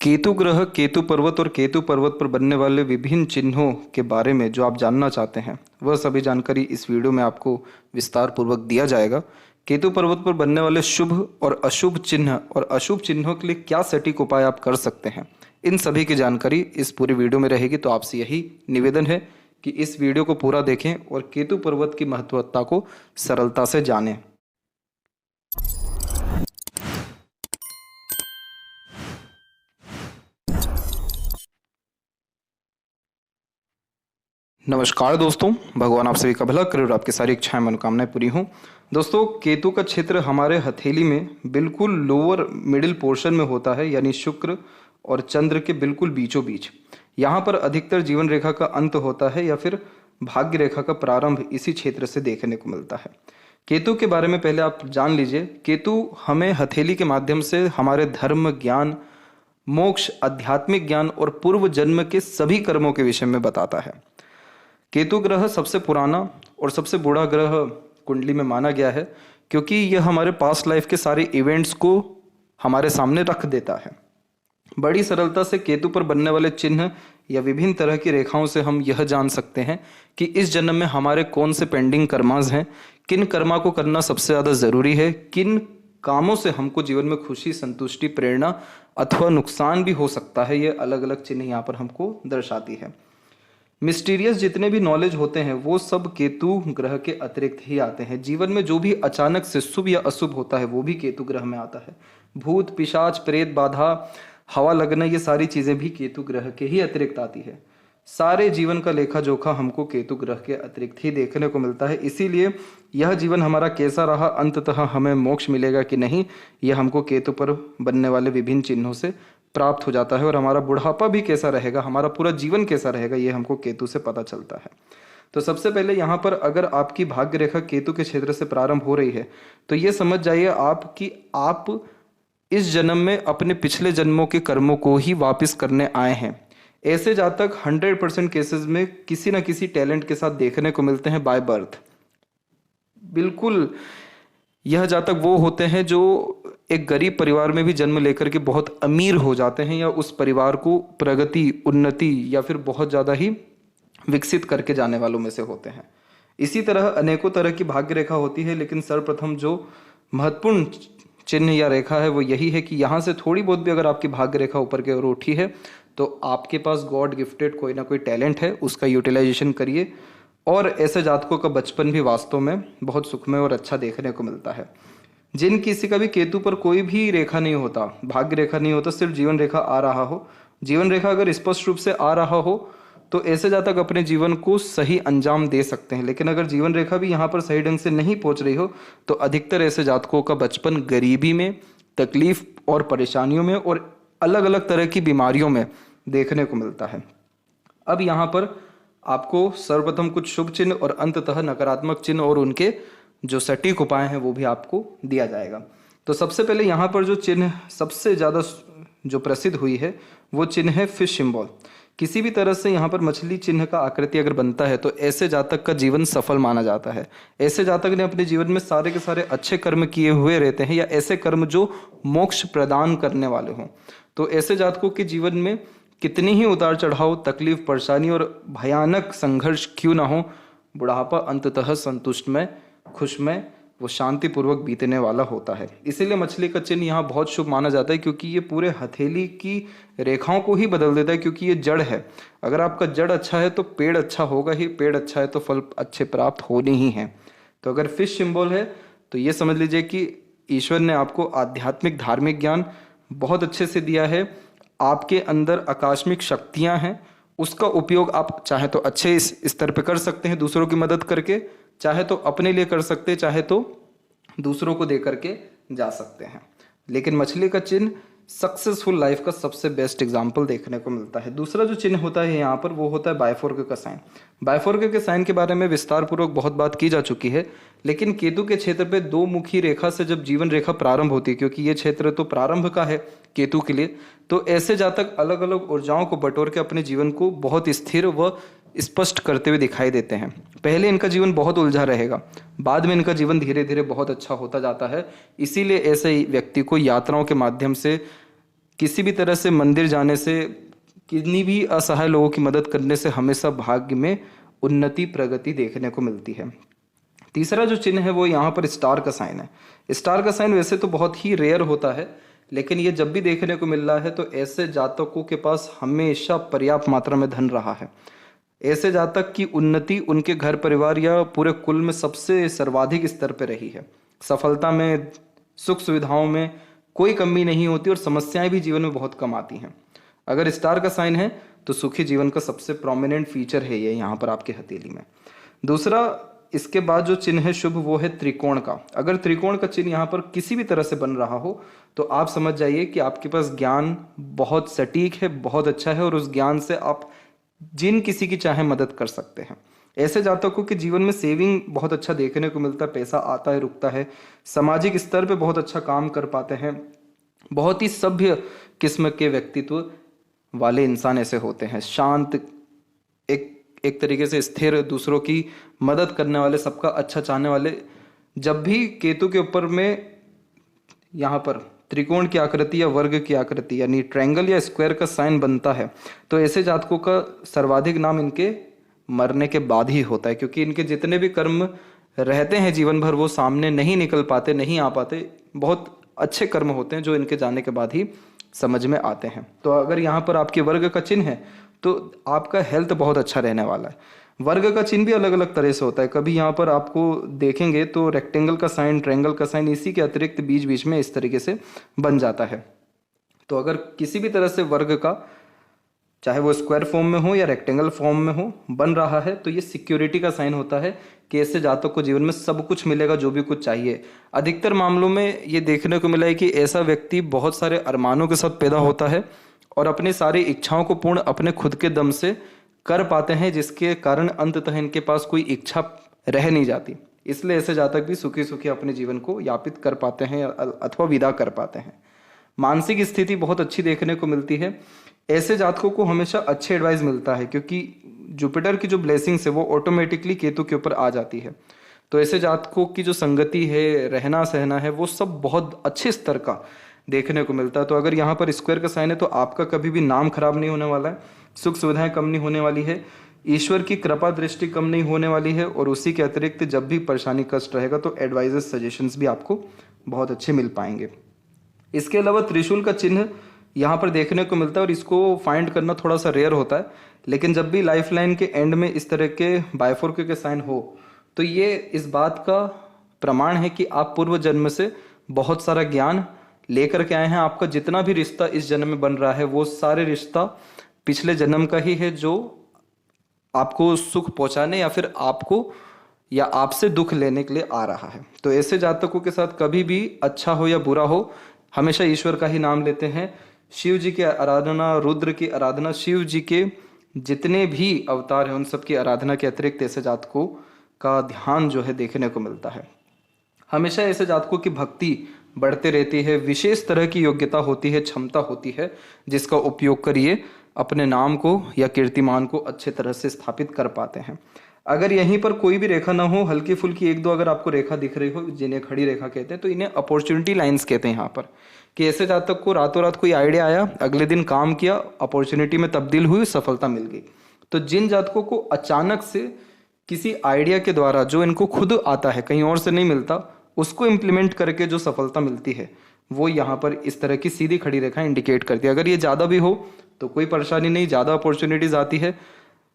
केतु ग्रह, केतु पर्वत और केतु पर्वत पर बनने वाले विभिन्न चिन्हों के बारे में जो आप जानना चाहते हैं वह सभी जानकारी इस वीडियो में आपको विस्तार पूर्वक दिया जाएगा। केतु पर्वत पर बनने वाले शुभ और अशुभ चिन्ह और अशुभ चिन्हों के लिए क्या सटीक उपाय आप कर सकते हैं, इन सभी की जानकारी इस पूरी वीडियो में रहेगी। तो आपसे यही निवेदन है कि इस वीडियो को पूरा देखें और केतु पर्वत की महत्वता को सरलता से जानें। नमस्कार दोस्तों, भगवान आप सभी का भला करे और आपकी सारी इच्छाएं मनोकामनाएं पूरी हों। दोस्तों, केतु का क्षेत्र हमारे हथेली में बिल्कुल लोअर मिडिल पोर्शन में होता है, यानी शुक्र और चंद्र के बिल्कुल बीचों बीच। यहाँ पर अधिकतर जीवन रेखा का अंत होता है या फिर भाग्य रेखा का प्रारंभ इसी क्षेत्र से देखने को मिलता है। केतु के बारे में पहले आप जान लीजिए। केतु हमें हथेली के माध्यम से हमारे धर्म, ज्ञान, मोक्ष, आध्यात्मिक ज्ञान और पूर्व जन्म के सभी कर्मों के विषय में बताता है। केतु ग्रह सबसे पुराना और सबसे बूढ़ा ग्रह कुंडली में माना गया है, क्योंकि यह हमारे पास्ट लाइफ के सारे इवेंट्स को हमारे सामने रख देता है। बड़ी सरलता से केतु पर बनने वाले चिन्ह या विभिन्न तरह की रेखाओं से हम यह जान सकते हैं कि इस जन्म में हमारे कौन से पेंडिंग कर्मास हैं, किन कर्मा को करना सबसे ज़्यादा ज़रूरी है, किन कामों से हमको जीवन में खुशी, संतुष्टि, प्रेरणा अथवा नुकसान भी हो सकता है। ये अलग अलग चिन्ह यहाँ पर हमको दर्शाती है। मिस्टीरियस जितने भी नॉलेज होते हैं वो सब केतु ग्रह के अतिरिक्त ही आते हैं। जीवन में जो भी अचानक से शुभ या अशुभ होता है वो भी केतु ग्रह में आता है। भूत, पिशाच, प्रेत, बाधा, हवा लगना, ये सारी चीजें भी केतु ग्रह के ही अतिरिक्त आती है। सारे जीवन का लेखा जोखा हमको केतु ग्रह के अतिरिक्त ही देखने को मिलता है। इसीलिए यह जीवन हमारा कैसा रहा, अंततः हमें मोक्ष मिलेगा कि नहीं, यह हमको केतु पर बनने वाले विभिन्न चिन्हों से प्राप्त हो जाता है। और हमारा बुढ़ापा भी कैसा रहेगा, हमारा पूरा जीवन कैसा रहेगा, ये हमको केतु से पता चलता है। तो सबसे पहले यहाँ पर अगर आपकी भाग्य रेखा केतु के क्षेत्र से प्रारंभ हो रही है तो ये समझ जाइए आप इस जन्म में अपने पिछले जन्मों के कर्मों को ही वापस करने आए हैं। ऐसे जातक 100% केसेस में किसी न किसी टैलेंट के साथ देखने को मिलते हैं बाय बर्थ। बिल्कुल यह जातक वो होते हैं जो एक गरीब परिवार में भी जन्म लेकर के बहुत अमीर हो जाते हैं, या उस परिवार को प्रगति, उन्नति या फिर बहुत ज़्यादा ही विकसित करके जाने वालों में से होते हैं। इसी तरह अनेकों तरह की भाग्य रेखा होती है, लेकिन सर्वप्रथम जो महत्वपूर्ण चिन्ह या रेखा है वो यही है कि यहाँ से थोड़ी बहुत भी अगर आपकी भाग्य रेखा ऊपर की ओर उठी है तो आपके पास गॉड गिफ्टेड कोई ना कोई टैलेंट है, उसका यूटिलाइजेशन करिए। और ऐसे जातकों का बचपन भी वास्तव में बहुत सुखमय और अच्छा देखने को मिलता है। जिन किसी का भी केतु पर कोई भी रेखा नहीं होता, भाग्य रेखा नहीं होता, सिर्फ जीवन रेखा आ रहा हो, जीवन रेखा अगर स्पष्ट रूप से आ रहा हो तो ऐसे जातक अपने जीवन को सही अंजाम दे सकते हैं। लेकिन अगर जीवन रेखा भी यहाँ पर सही ढंग से नहीं पहुँच रही हो तो अधिकतर ऐसे जातकों का बचपन गरीबी में, तकलीफ और परेशानियों में और अलग अलग तरह की बीमारियों में देखने को मिलता है। अब यहाँ पर आपको सर्वप्रथम कुछ शुभ चिन्ह और अंततः नकारात्मक चिन्ह और उनके जो सटीक उपाय हैं वो भी आपको दिया जाएगा। तो सबसे पहले यहाँ पर जो चिन्ह सबसे ज़्यादा जो प्रसिद्ध हुई है वो चिन्ह है फिश सिंबल। किसी भी तरह से यहाँ पर मछली चिन्ह का आकृति अगर बनता है तो ऐसे जातक का जीवन सफल माना जाता है। ऐसे जातक ने अपने जीवन में सारे के सारे अच्छे कर्म किए हुए रहते हैं, या ऐसे कर्म जो मोक्ष प्रदान करने वाले हों। तो ऐसे जातकों के जीवन में कितनी ही उतार चढ़ाव, तकलीफ, परेशानी और भयानक संघर्ष क्यों ना हो, बुढ़ापा अंततः संतुष्टमय, खुशमय वो शांतिपूर्वक बीतने वाला होता है। इसीलिए मछली का चिन्ह यहाँ बहुत शुभ माना जाता है, क्योंकि ये पूरे हथेली की रेखाओं को ही बदल देता है, क्योंकि ये जड़ है। अगर आपका जड़ अच्छा है तो पेड़ अच्छा होगा ही, पेड़ अच्छा है तो फल अच्छे प्राप्त होने ही हैं। तो अगर फिश सिंबल है तो ये समझ लीजिए कि ईश्वर ने आपको आध्यात्मिक, धार्मिक ज्ञान बहुत अच्छे से दिया है। आपके अंदर आकस्मिक शक्तियाँ हैं, उसका उपयोग आप चाहे तो अच्छे इस स्तर पर कर सकते हैं दूसरों की मदद करके, चाहे तो अपने लिए कर सकते हैं, चाहे तो दूसरों को दे करके जा सकते हैं। लेकिन मछली का चिन्ह सक्सेसफुल लाइफ का सबसे बेस्ट एग्जाम्पल देखने को मिलता है। दूसरा जो चिन्ह होता है यहाँ पर वो होता है बायफोर्क का साइन। बायफोर्क के साइन के बारे में विस्तार पूर्वक बहुत बात की जा चुकी है, लेकिन केतु के क्षेत्र पे दो मुखी रेखा से जब जीवन रेखा प्रारंभ होती है, क्योंकि ये क्षेत्र तो प्रारंभ का है केतु के लिए, तो ऐसे जातक अलग अलग ऊर्जाओं को बटोर के अपने जीवन को बहुत स्थिर व स्पष्ट करते हुए दिखाई देते हैं। पहले इनका जीवन बहुत उलझा रहेगा, बाद में इनका जीवन धीरे धीरे बहुत अच्छा होता जाता है। इसीलिए ऐसे व्यक्ति को यात्राओं के माध्यम से किसी भी तरह से मंदिर जाने से, कितनी भी असहाय लोगों की मदद करने से हमेशा भाग्य में उन्नति प्रगति देखने को मिलती है। तीसरा जो चिन्ह है वो यहाँ पर स्टार का साइन है। स्टार का साइन वैसे तो बहुत ही रेयर होता है, लेकिन ये जब भी देखने को मिल रहा है तो ऐसे जातकों के पास हमेशा पर्याप्त मात्रा में धन रहा है। ऐसे जातक की उन्नति उनके घर परिवार या पूरे कुल में सबसे सर्वाधिक स्तर पर रही है। सफलता में, सुख सुविधाओं में कोई कमी नहीं होती और समस्याएं भी जीवन में बहुत कम आती हैं। अगर स्टार का साइन है तो सुखी जीवन का सबसे प्रोमिनेंट फीचर है ये यहाँ पर आपके हथेली में। दूसरा, इसके बाद जो चिन्ह है शुभ, वो है त्रिकोण का। अगर त्रिकोण का चिन्ह यहाँ पर किसी भी तरह से बन रहा हो तो आप समझ जाइए कि आपके पास ज्ञान बहुत सटीक है, बहुत अच्छा है और उस ज्ञान से आप जिन किसी की चाहे मदद कर सकते हैं। ऐसे जातकों के जीवन में सेविंग बहुत अच्छा देखने को मिलता है, पैसा आता है रुकता है, सामाजिक स्तर पे बहुत अच्छा काम कर पाते हैं, बहुत ही सभ्य किस्म के व्यक्तित्व वाले इंसान ऐसे होते हैं, शांत, एक तरीके से स्थिर, दूसरों की मदद करने वाले, सबका अच्छा चाहने वाले। जब भी केतु के ऊपर में यहाँ पर त्रिकोण की आकृति या वर्ग की आकृति यानी ट्रायंगल या स्क्वायर का साइन बनता है तो ऐसे जातकों का सर्वाधिक नाम इनके मरने के बाद ही होता है, क्योंकि इनके जितने भी कर्म रहते हैं जीवन भर वो सामने नहीं निकल पाते, नहीं आ पाते। बहुत अच्छे कर्म होते हैं जो इनके जाने के बाद ही समझ में आते हैं। तो अगर यहाँ पर आपके वर्ग का चिन्ह है तो आपका हेल्थ बहुत अच्छा रहने वाला है। वर्ग का चिन्ह भी अलग अलग तरह से होता है। कभी यहाँ पर आपको देखेंगे तो रेक्टेंगल का साइन, ट्रायंगल का साइन, इसी के अतिरिक्त बीच बीच में इस तरीके से बन जाता है। तो अगर किसी भी तरह से वर्ग का, चाहे वो स्क्वायर फॉर्म में हो या रेक्टेंगल फॉर्म में हो, बन रहा है तो ये सिक्योरिटी का साइन होता है कि ऐसे जातक को जीवन में सब कुछ मिलेगा जो भी कुछ चाहिए। अधिकतर मामलों में ये देखने को मिला है कि ऐसा व्यक्ति बहुत सारे अरमानों के साथ पैदा होता है और अपनी सारी इच्छाओं को पूर्ण अपने खुद के दम से कर पाते हैं, जिसके कारण अंततः इनके पास कोई इच्छा रह नहीं जाती। इसलिए ऐसे जातक भी सुखी सुखी अपने जीवन को यापित कर पाते हैं अथवा विदा कर पाते हैं। मानसिक स्थिति बहुत अच्छी देखने को मिलती है। ऐसे जातकों को हमेशा अच्छे एडवाइस मिलता है, क्योंकि जुपिटर की जो ब्लेसिंग्स है वो ऑटोमेटिकली केतु के ऊपर आ जाती है। तो ऐसे जातकों की जो संगति है, रहना सहना है, वो सब बहुत अच्छे स्तर का देखने को मिलता है। तो अगर यहाँ पर स्क्वायर का साइन है तो आपका कभी भी नाम खराब नहीं होने वाला है, सुख सुविधाएं कम नहीं होने वाली है, ईश्वर की कृपा दृष्टि कम नहीं होने वाली है, और उसी के अतिरिक्त जब भी परेशानी कष्ट रहेगा तो एडवाइजेस सजेशंस भी आपको बहुत अच्छे मिल पाएंगे। इसके अलावा त्रिशूल का चिन्ह यहाँ पर देखने को मिलता है और इसको फाइंड करना थोड़ा सा रेयर होता है, लेकिन जब भी लाइफ लाइन के एंड में इस तरह के बायफोर्क के साइन हो तो ये इस बात का प्रमाण है कि आप पूर्व जन्म से बहुत सारा ज्ञान लेकर के आए हैं। आपका जितना भी रिश्ता इस जन्म में बन रहा है वो सारे रिश्ता पिछले जन्म का ही है, जो आपको सुख पहुंचाने या फिर आपको या आपसे दुख लेने के लिए आ रहा है। तो ऐसे जातकों के साथ कभी भी अच्छा हो या बुरा हो, हमेशा ईश्वर का ही नाम लेते हैं। शिव जी की आराधना, रुद्र की आराधना, शिव जी के जितने भी अवतार हैं उन सब की आराधना के अतिरिक्त ऐसे जातकों का ध्यान जो है देखने को मिलता है। हमेशा ऐसे जातकों की भक्ति बढ़ते रहती है, विशेष तरह की योग्यता होती है, क्षमता होती है, जिसका उपयोग करिए अपने नाम को या कीर्तिमान को अच्छे तरह से स्थापित कर पाते हैं। अगर यहीं पर कोई भी रेखा ना हो, हल्की फुल्की एक दो अगर आपको रेखा दिख रही हो, जिन्हें खड़ी रेखा कहते हैं, तो इन्हें अपॉर्चुनिटी लाइंस कहते हैं। यहाँ पर कि ऐसे जातक को रातों रात कोई आइडिया आया, अगले दिन काम किया, अपॉर्चुनिटी में तब्दील हुई, सफलता मिल गई। तो जिन जातकों को अचानक से किसी आइडिया के द्वारा, जो इनको खुद आता है, कहीं और से नहीं मिलता, उसको इम्प्लीमेंट करके जो सफलता मिलती है, वो यहाँ पर इस तरह की सीधी खड़ी रेखा इंडिकेट करती है। अगर ये ज़्यादा भी हो तो कोई परेशानी नहीं, ज़्यादा अपॉर्चुनिटीज आती है।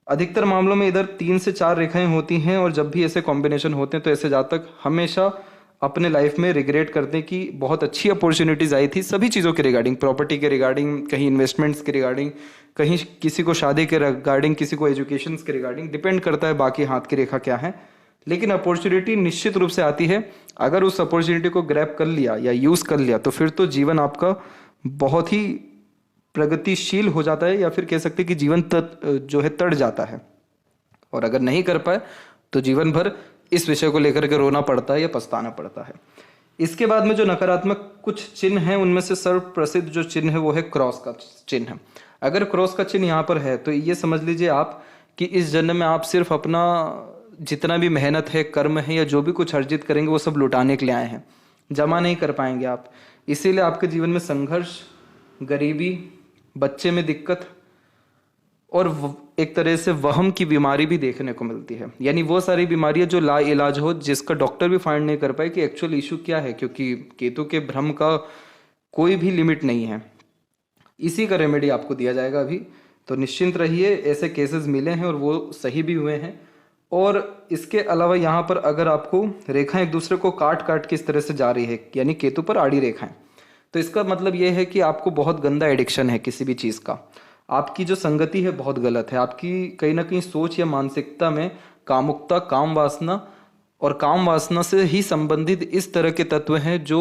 अधिकतर मामलों में इधर 3 से 4 रेखाएं होती हैं, और जब भी ऐसे कॉम्बिनेशन होते हैं तो ऐसे जातक हमेशा अपने लाइफ में रिग्रेट करते हैं कि बहुत अच्छी अपॉर्चुनिटीज आई थी सभी चीज़ों के रिगार्डिंग, प्रॉपर्टी के रिगार्डिंग, कहीं इन्वेस्टमेंट्स के रिगार्डिंग, कहीं किसी को शादी के रिगार्डिंग, किसी को एजुकेशन के रिगार्डिंग, डिपेंड करता है बाकी हाथ की रेखा क्या है। लेकिन अपॉर्चुनिटी निश्चित रूप से आती है। अगर उस अपॉर्चुनिटी को ग्रैब कर लिया या यूज़ कर लिया तो फिर तो जीवन आपका बहुत ही प्रगतिशील हो जाता है, या फिर कह सकते हैं कि जीवन जो है तड़ जाता है। और अगर नहीं कर पाए तो जीवन भर इस विषय को लेकर के रोना पड़ता है या पछताना पड़ता है। इसके बाद में जो नकारात्मक कुछ चिन्ह हैं, उनमें से सर्वप्रसिद्ध जो चिन्ह है वो है क्रॉस का चिन्ह। अगर क्रॉस का चिन्ह यहाँ पर है तो ये समझ लीजिए आप कि इस जन्म में आप सिर्फ अपना जितना भी मेहनत है, कर्म है, या जो भी कुछ अर्जित करेंगे वो सब लुटाने के लिए आए हैं, जमा नहीं कर पाएंगे आप। इसीलिए आपके जीवन में संघर्ष गरीबी, बच्चे में दिक्कत और एक तरह से वहम की बीमारी भी देखने को मिलती है। यानी वो सारी बीमारियां जो ला इलाज हो, जिसका डॉक्टर भी फाइंड नहीं कर पाए कि एक्चुअल इशू क्या है, क्योंकि केतु के भ्रम का कोई भी लिमिट नहीं है। इसी का रेमेडी आपको दिया जाएगा अभी, तो निश्चिंत रहिए। ऐसे केसेस मिले हैं और वो सही भी हुए हैं। और इसके अलावा यहाँ पर अगर आपको रेखाएं एक दूसरे को काट काट के इस तरह से जा रही है, यानी केतु पर आड़ी रेखाएं, तो इसका मतलब ये है कि आपको बहुत गंदा एडिक्शन है किसी भी चीज़ का। आपकी जो संगति है बहुत गलत है। आपकी कहीं ना कहीं सोच या मानसिकता में कामुकता, काम वासना और काम वासना से ही संबंधित इस तरह के तत्व हैं जो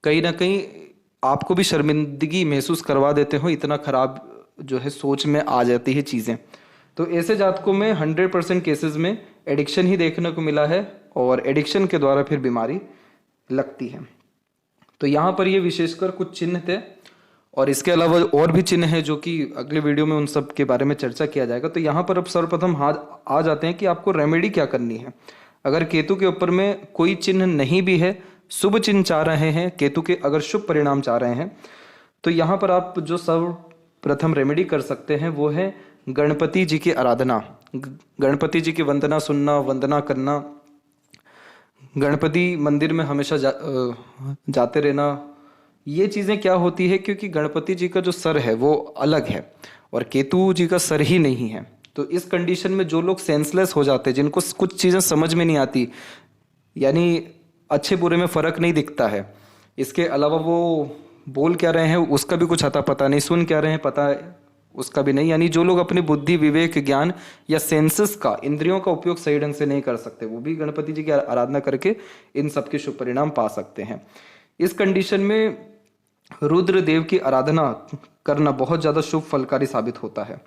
कहीं ना कहीं आपको भी शर्मिंदगी महसूस करवा देते हो। इतना खराब जो है सोच में आ जाती है चीज़ें। तो ऐसे जातकों में 100% केसेस में एडिक्शन ही देखने को मिला है और एडिक्शन के द्वारा फिर बीमारी लगती है। तो यहाँ पर ये विशेषकर कुछ चिन्ह थे और इसके अलावा और भी चिन्ह हैं जो कि अगले वीडियो में उन सब के बारे में चर्चा किया जाएगा। तो यहाँ पर अब सर्वप्रथम आ जाते हैं कि आपको रेमेडी क्या करनी है। अगर केतु के ऊपर में कोई चिन्ह नहीं भी है, शुभ चिन्ह चाह रहे हैं, केतु के अगर शुभ परिणाम चाह रहे हैं, तो यहाँ पर आप जो सर्वप्रथम रेमेडी कर सकते हैं वो है गणपति जी की आराधना, गणपति जी की वंदना सुनना, वंदना करना, गणपति मंदिर में हमेशा जाते रहना। ये चीज़ें क्या होती है, क्योंकि गणपति जी का जो सर है वो अलग है और केतु जी का सर ही नहीं है। तो इस कंडीशन में जो लोग सेंसलेस हो जाते हैं, जिनको कुछ चीज़ें समझ में नहीं आती, यानी अच्छे बुरे में फ़र्क नहीं दिखता है, इसके अलावा वो बोल क्या रहे हैं उसका भी कुछ आता पता नहीं, सुन क्या रहे हैं पता उसका भी नहीं, यानी जो लोग अपनी बुद्धि, विवेक, ज्ञान या सेंसेस का, इंद्रियों का उपयोग सही ढंग से नहीं कर सकते, वो भी गणपति जी की आराधना करके इन सब के शुभ परिणाम पा सकते हैं। इस कंडीशन में रुद्र देव की आराधना करना बहुत ज़्यादा शुभ फलकारी साबित होता है।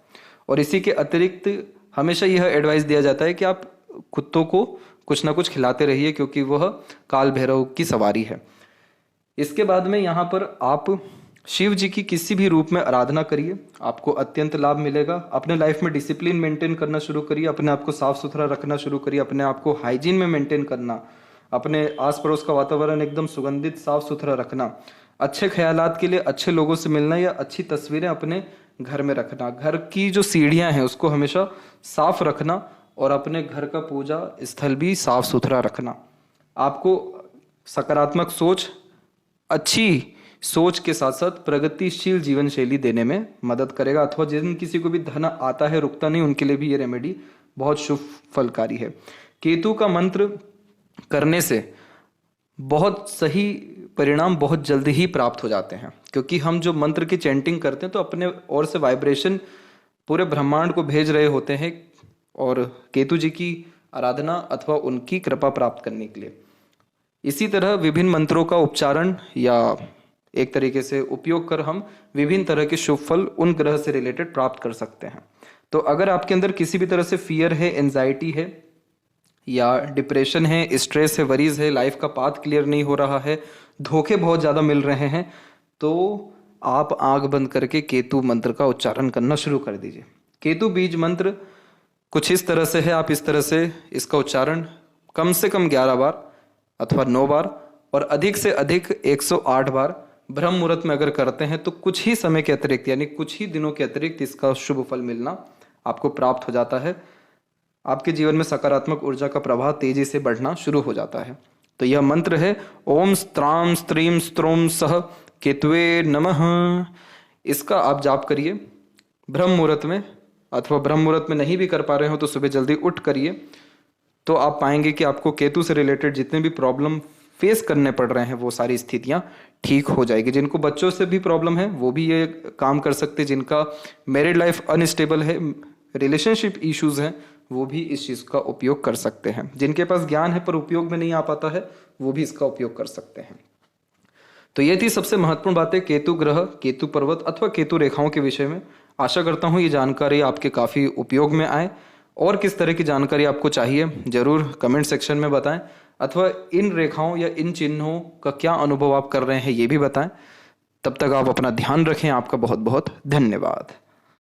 और इसी के अतिरिक्त हमेशा यह एडवाइस दिया जाता है कि आप कुत्तों को कुछ ना कुछ खिलाते रहिए, क्योंकि वह काल भैरव की सवारी है। इसके बाद में यहाँ पर आप शिव जी की किसी भी रूप में आराधना करिए, आपको अत्यंत लाभ मिलेगा। अपने लाइफ में डिसिप्लिन मेंटेन करना शुरू करिए, अपने आप को साफ सुथरा रखना शुरू करिए, अपने आप को हाइजीन में मेंटेन करना, अपने आस पड़ोस का वातावरण एकदम सुगंधित साफ सुथरा रखना, अच्छे ख्यालात के लिए अच्छे लोगों से मिलना या अच्छी तस्वीरें अपने घर में रखना, घर की जो सीढ़ियाँ हैं उसको हमेशा साफ रखना और अपने घर का पूजा स्थल भी साफ सुथरा रखना। आपको सकारात्मक सोच, अच्छी सोच के साथ साथ प्रगतिशील जीवन शैली देने में मदद करेगा। अथवा जिन किसी को भी धन आता है रुकता नहीं, उनके लिए भी ये रेमेडी बहुत शुभ फलकारी है। केतु का मंत्र करने से बहुत सही परिणाम बहुत जल्दी ही प्राप्त हो जाते हैं, क्योंकि हम जो मंत्र की चैंटिंग करते हैं तो अपने ओर से वाइब्रेशन पूरे ब्रह्मांड को भेज रहे होते हैं और केतु जी की आराधना अथवा उनकी कृपा प्राप्त करने के लिए। इसी तरह विभिन्न मंत्रों का उच्चारण या एक तरीके से उपयोग कर हम विभिन्न तरह के शुभ फल उन ग्रह से रिलेटेड प्राप्त कर सकते हैं। तो अगर आपके अंदर किसी भी तरह से फियर है, एंजाइटी है या डिप्रेशन है, स्ट्रेस है, वरीज है, लाइफ का पाथ क्लियर नहीं हो रहा है, धोखे बहुत ज़्यादा मिल रहे हैं, तो आप आंख बंद करके केतु मंत्र का उच्चारण करना शुरू कर दीजिए। केतु बीज मंत्र कुछ इस तरह से है, आप इस तरह से इसका उच्चारण कम से कम 11 बार अथवा 9 बार और अधिक से अधिक 108 बार ब्रह्म मुहूर्त में अगर करते हैं तो कुछ ही समय के अतिरिक्त, यानी कुछ ही दिनों के अतिरिक्त इसका शुभ फल मिलना आपको प्राप्त हो जाता है। आपके जीवन में सकारात्मक ऊर्जा का प्रवाह तेजी से बढ़ना शुरू हो जाता है। तो यह मंत्र है ओम स्त्राम स्त्रीम स्त्रोम सह केतुवे नमः। इसका आप जाप करिए ब्रह्म मुहूर्त में, अथवा ब्रह्म मुहूर्त में नहीं भी कर पा रहे हो तो सुबह जल्दी उठ करिए। तो आप पाएंगे कि आपको केतु से रिलेटेड जितने भी प्रॉब्लम फेस करने पड़ रहे हैं वो सारी स्थितियां ठीक हो जाएगी। जिनको बच्चों से भी प्रॉब्लम है वो भी ये काम कर सकते हैं, जिनका मैरिड लाइफ अनस्टेबल है, रिलेशनशिप इश्यूज हैं, वो भी इस चीज़ का उपयोग कर सकते हैं। जिनके पास ज्ञान है पर उपयोग में नहीं आ पाता है वो भी इसका उपयोग कर सकते हैं। तो ये थी सबसे महत्वपूर्ण बातें केतु ग्रह, केतु पर्वत अथवा केतु रेखाओं के विषय में। आशा करता हूँ ये जानकारी आपके काफ़ी उपयोग में आए। और किस तरह की जानकारी आपको चाहिए जरूर कमेंट सेक्शन में बताएं, अथवा इन रेखाओं या इन चिन्हों का क्या अनुभव आप कर रहे हैं ये भी बताएं। तब तक आप अपना ध्यान रखें। आपका बहुत बहुत धन्यवाद।